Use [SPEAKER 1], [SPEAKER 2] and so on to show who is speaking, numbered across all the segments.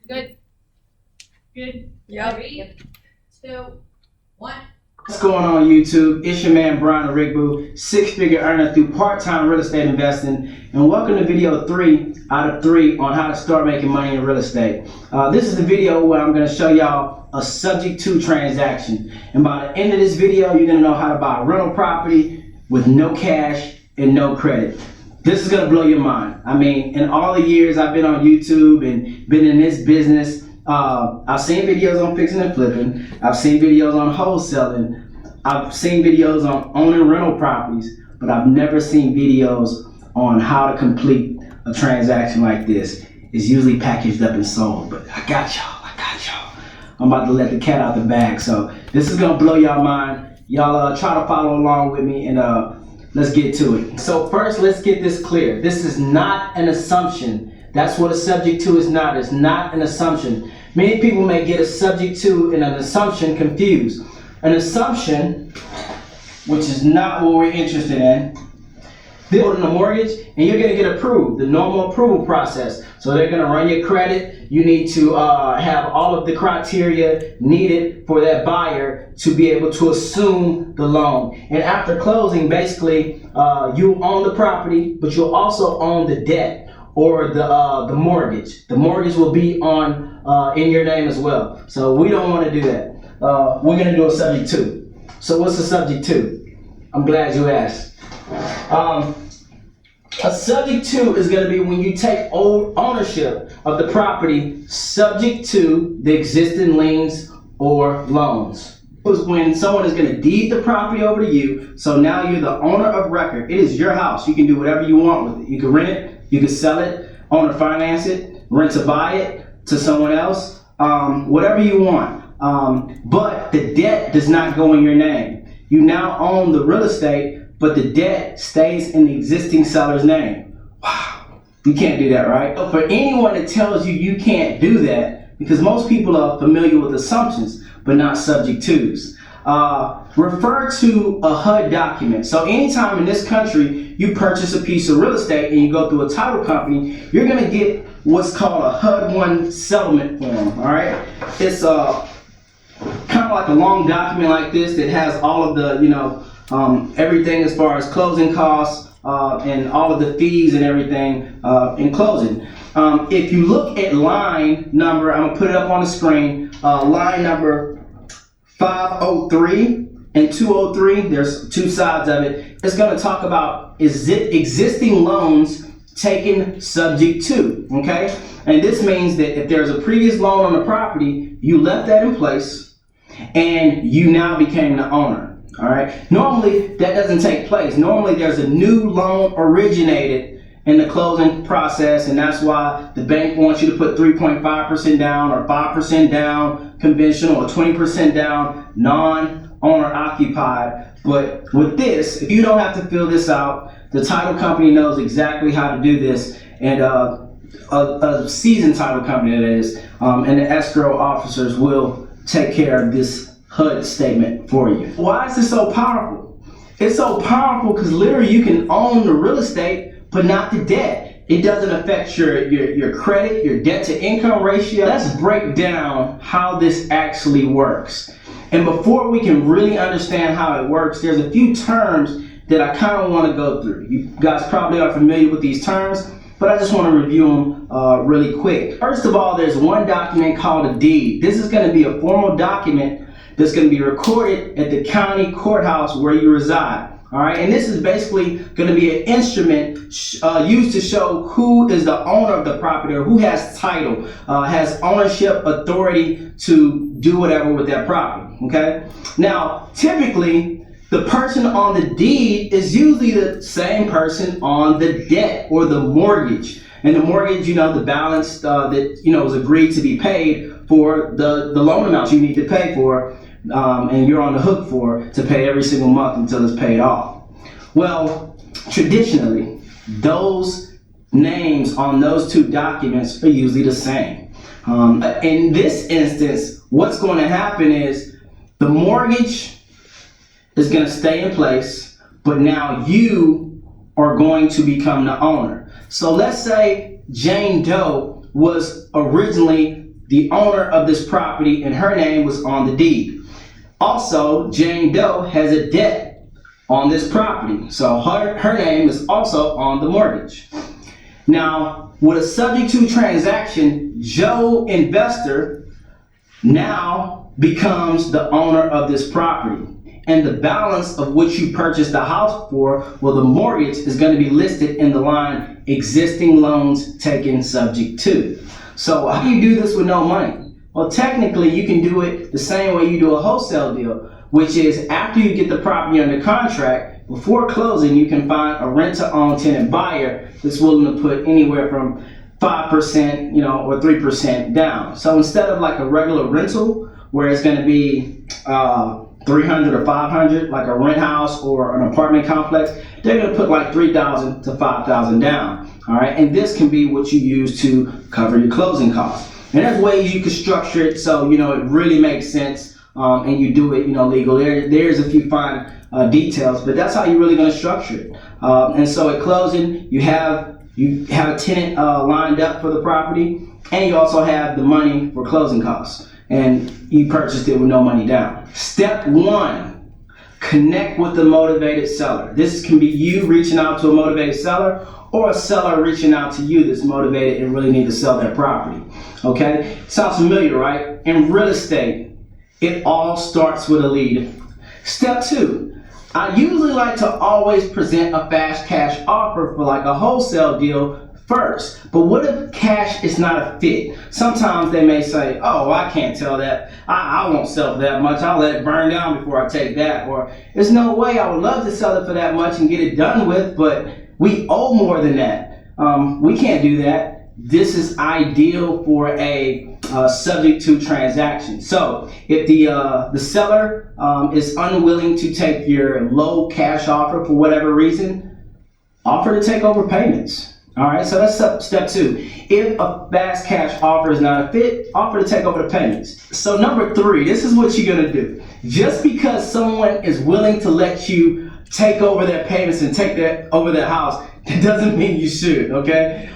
[SPEAKER 1] Good. Good.
[SPEAKER 2] Yep.
[SPEAKER 1] 3, 2, 1.
[SPEAKER 3] What's going on YouTube? It's your man Brian Rigbu, six-figure earner through part-time real estate investing, and welcome to video 3 out of 3 on how to start making money in real estate. This is the video where I'm going to show y'all a subject to transaction, and by the end of this video you're going to know how to buy a rental property with no cash and no credit. This is going to blow your mind. I mean, in all the years I've been on YouTube and been in this business, I've seen videos on fixing and flipping. I've seen videos on wholesaling. I've seen videos on owning rental properties, but I've never seen videos on how to complete a transaction like this. It's usually packaged up and sold, but I got y'all. I'm about to let the cat out the bag. So this is gonna blow y'all mind. Y'all try to follow along with me and let's get to it. So first, let's get this clear. This is not an assumption. That's what a subject to is not. It's not an assumption. Many people may get a subject to and an assumption confused. An assumption, which is not what we're interested in, building a mortgage and you're going to get approved, the normal approval process. So they're going to run your credit. You need to have all of the criteria needed for that buyer to be able to assume the loan. And after closing, basically, you own the property, but you'll also own the debt or the mortgage. The mortgage will be on in your name as well. So we don't want to do that. We're going to do a subject to. So what's the subject to? I'm glad you asked. A subject to is going to be when you take ownership of the property subject to the existing liens or loans. It's when someone is going to deed the property over to you, so now you're the owner of record. It is your house. You can do whatever you want with it. You can rent it, you can sell it, owner finance it, rent to buy it to someone else, whatever you want. But the debt does not go in your name. You now own the real estate, but the debt stays in the existing seller's name. Wow, you can't do that, right? So for anyone that tells you you can't do that, because most people are familiar with assumptions, but not subject tos. Refer to a HUD document. So anytime in this country you purchase a piece of real estate and you go through a title company, you're going to get what's called a HUD-1 settlement form. All right, it's kind of like a long document like this that has all of the everything as far as closing costs and all of the fees and everything in closing. If you look at line number, I'm gonna put it up on the screen. Line number 503 and 203. There's two sides of it. It's going to talk about existing loans taken subject to. Okay, and this means that if there's a previous loan on the property, you left that in place, and you now became the owner. All right. Normally that doesn't take place. Normally there's a new loan originated in the closing process, and that's why the bank wants you to put 3.5% down or 5% down conventional or 20% down non-owner occupied. But with this, if you don't have to fill this out, the title company knows exactly how to do this, and a seasoned title company that is, and the escrow officers will take care of this HUD statement for you. Why is this so powerful? It's so powerful because literally you can own the real estate but not the debt. It doesn't affect your credit, your debt to income ratio. Let's break down how this actually works. And before we can really understand how it works, there's a few terms that I kind of want to go through. You guys probably are familiar with these terms, but I just want to review them really quick. First of all, there's one document called a deed. This is going to be a formal document that's going to be recorded at the county courthouse where you reside. All right, and this is basically going to be an instrument used to show who is the owner of the property or who has title, has ownership authority to do whatever with that property. Okay, now typically the person on the deed is usually the same person on the debt or the mortgage. And the mortgage, the balance that was agreed to be paid for the loan amount you need to pay for. And you're on the hook for to pay every single month until it's paid off. Well, traditionally, those names on those two documents are usually the same. In this instance, what's going to happen is the mortgage is going to stay in place, but now you are going to become the owner. So let's say Jane Doe was originally the owner of this property and her name was on the deed. Also, Jane Doe has a debt on this property, so her name is also on the mortgage. Now, with a subject to transaction, Joe investor now becomes the owner of this property. And the balance of which you purchased the house for, well, the mortgage is going to be listed in the line existing loans taken subject to. So how do you do this with no money? Well, technically you can do it the same way you do a wholesale deal, which is after you get the property under contract, before closing, you can find a rent-to-own tenant buyer that's willing to put anywhere from 5%, or 3% down. So instead of like a regular rental where it's going to be $300 or $500, like a rent house or an apartment complex, they're going to put like $3,000 to $5,000 down. All right, and this can be what you use to cover your closing costs. And there's ways you can structure it so it really makes sense, and you do it legal. There's a few fine details, but that's how you're really going to structure it. And so at closing, you have a tenant lined up for the property, and you also have the money for closing costs. And you purchased it with no money down. Step 1, connect with the motivated seller. This can be you reaching out to a motivated seller or a seller reaching out to you that's motivated and really need to sell their property. Okay? Sounds familiar, right? In real estate, it all starts with a lead. Step 2, I usually like to always present a fast cash offer for like a wholesale deal first. But what if cash is not a fit? Sometimes they may say, oh, I can't tell that. I won't sell for that much. I'll let it burn down before I take that. Or there's no way, I would love to sell it for that much and get it done with, but we owe more than that. We can't do that. This is ideal for a subject to transaction. So if the seller is unwilling to take your low cash offer for whatever reason, offer to take over payments. All right, so that's step 2. If a fast cash offer is not a fit, offer to take over the payments. So number 3, this is what you're gonna do. Just because someone is willing to let you take over their payments and take over their house, it doesn't mean you should, okay?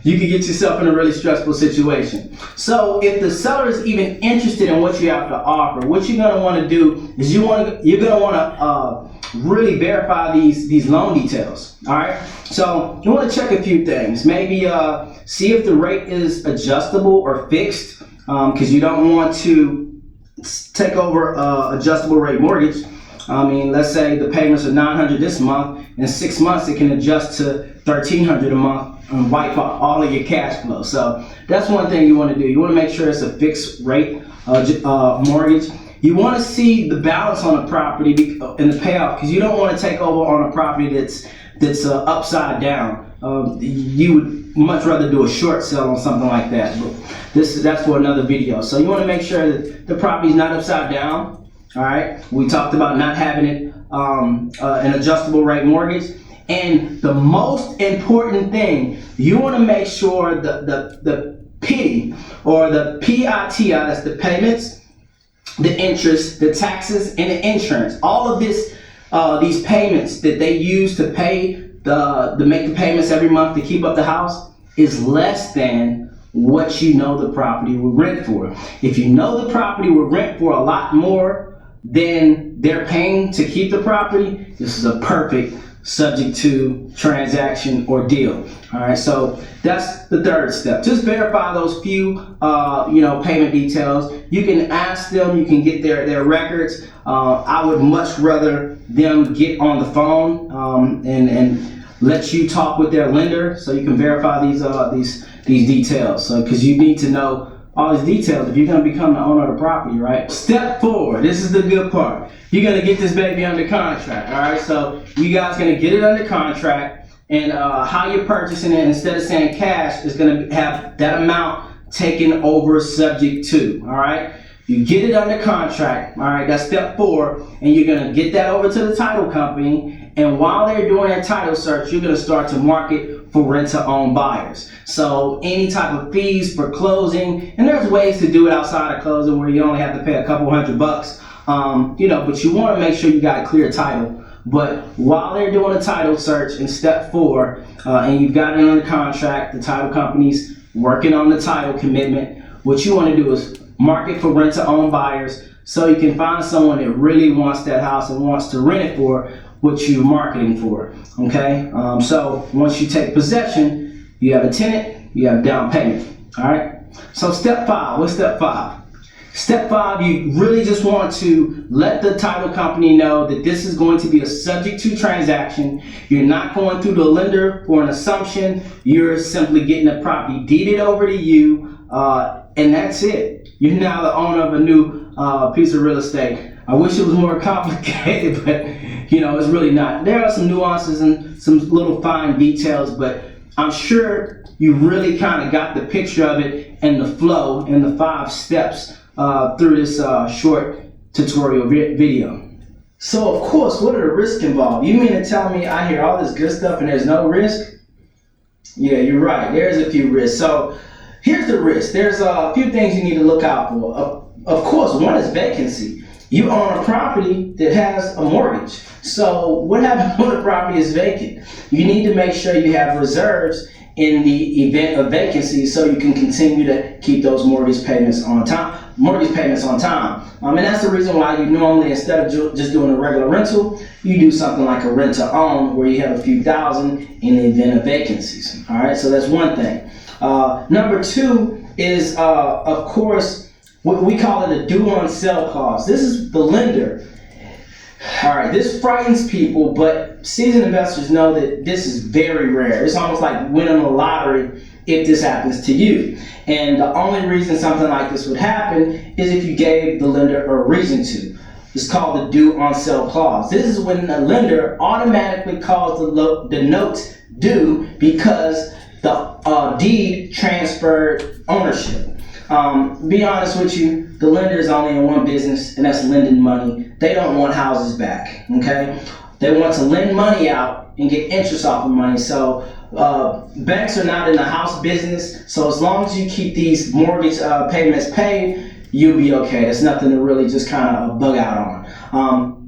[SPEAKER 3] You can get yourself in a really stressful situation. So if the seller is even interested in what you have to offer, what you're gonna wanna do is you're gonna wanna really verify these loan details. All right, so you want to check a few things. Maybe see if the rate is adjustable or fixed, because you don't want to take over adjustable rate mortgage. I mean, let's say the payments are $900 this month. In 6 months, it can adjust to $1,300 a month and wipe out all of your cash flow. So that's one thing you want to do. You want to make sure it's a fixed rate mortgage. You want to see the balance on the property and the payoff, because you don't want to take over on a property that's upside down. You would much rather do a short sale on something like that, but that's for another video. So you want to make sure that the property is not upside down. All right, we talked about not having it an adjustable rate mortgage, and the most important thing, you want to make sure the PITI or the PITI, that's the payments, the interest, the taxes, and the insurance. All of this, these payments that they use to pay to make the payments every month to keep up the house is less than what you know the property will rent for. If you know the property will rent for a lot more than they're paying to keep the property, this is a perfect subject to transaction or deal. All right, so that's the 3rd step. Just verify those few, payment details. You can ask them, you can get their records. I would much rather them get on the phone and let you talk with their lender so you can verify these details. So, because you need to know all these details if you're going to become the owner of the property, right? Step 4, this is the good part. You're going to get this baby under contract, all right? So you guys going to get it under contract, and how you're purchasing it, instead of saying cash, is going to have that amount taken over subject to, all right? You get it under contract, all right? That's step 4, and you're going to get that over to the title company, and while they're doing their title search, you're going to start to market for rent-to-own buyers. So any type of fees for closing, and there's ways to do it outside of closing where you only have to pay a couple $100, but you want to make sure you got a clear title. But while they're doing a title search in step 4, and you've got it under contract, the title company's working on the title commitment. what you want to do is market for rent-to-own buyers so you can find someone that really wants that house and wants to rent it for what you're marketing for, okay? So once you take possession, you have a tenant, you have down payment, all right? So step 5, what's step 5? Step 5, you really just want to let the title company know that this is going to be a subject to transaction. You're not going through the lender for an assumption. You're simply getting the property deeded over to you, and that's it. You're now the owner of a new piece of real estate. I wish it was more complicated, but it's really not. There are some nuances and some little fine details, but I'm sure you really kind of got the picture of it and the flow and the 5 steps through this short tutorial video. So of course, what are the risks involved? You mean to tell me I hear all this good stuff and there's no risk? Yeah, you're right. There's a few risks. So here's the risk. There's a few things you need to look out for. Of course, one is vacancy. You own a property that has a mortgage. So what happens when the property is vacant? You need to make sure you have reserves in the event of vacancy so you can continue to keep those mortgage payments on time. And that's the reason why you normally, instead of just doing a regular rental, you do something like a rent to own where you have a few thousand in the event of vacancies. All right, so that's one thing. Number 2 is, of course, what we call it a due on sale clause. This is the lender. All right, this frightens people, but seasoned investors know that this is very rare. It's almost like winning the lottery if this happens to you. And the only reason something like this would happen is if you gave the lender a reason to. It's called the due on sale clause. This is when the lender automatically calls the note due because the deed transferred ownership. Be honest with you, the lender is only in one business, and that's lending money. They don't want houses back, okay? They want to lend money out and get interest off of money. So banks are not in the house business. So as long as you keep these mortgage payments paid, you'll be okay. There's nothing to really just kind of bug out on.